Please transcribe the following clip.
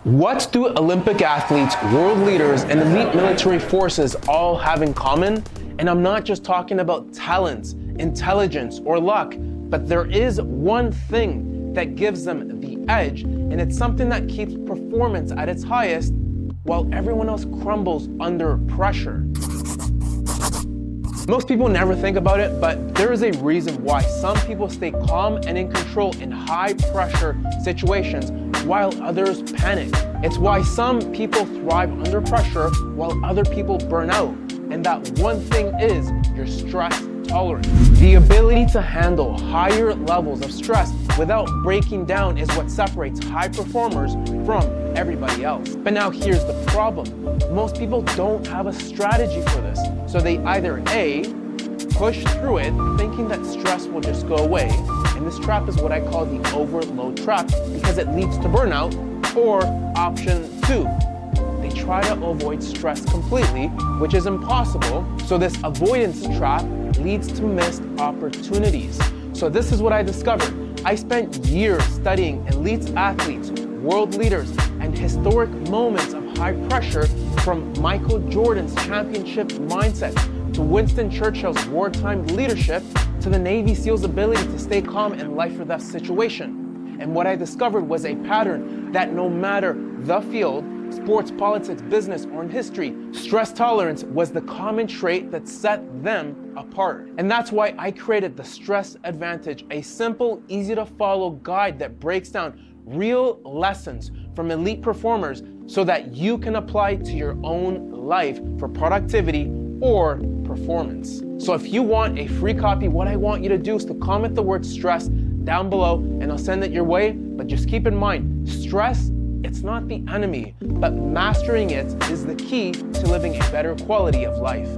What do Olympic athletes, world leaders, and elite military forces all have in common? And I'm not just talking about talents, intelligence, or luck, but there is one thing that gives them the edge, and it's something that keeps performance at its highest while everyone else crumbles under pressure. Most people never think about it, but there is a reason why some people stay calm and in control in high-pressure situations while others panic. It's why some people thrive under pressure while other people burn out. And that one thing is your stress tolerance. The ability to handle higher levels of stress without breaking down is what separates high performers from everybody else. But now here's the problem. Most people don't have a strategy for this. So they either A, push through it thinking that stress will just go away, and this trap is what I call the overload trap because it leads to burnout, or option 2, they try to avoid stress completely, which is impossible, so this avoidance trap leads to missed opportunities. So this is what I discovered. I spent years studying elite athletes, world leaders, and historic moments of high pressure, from Michael Jordan's championship mindset to Winston Churchill's wartime leadership to the Navy SEAL's ability to stay calm in life or death situation. And what I discovered was a pattern that no matter the field, sports, politics, business, or in history, stress tolerance was the common trait that set them apart. And that's why I created the Stress Advantage, a simple, easy to follow guide that breaks down real lessons from elite performers so that you can apply to your own life for productivity or performance. So if you want a free copy, what I want you to do is to comment the word stress down below and I'll send it your way. But just keep in mind, stress, it's not the enemy, but mastering it is the key to living a better quality of life.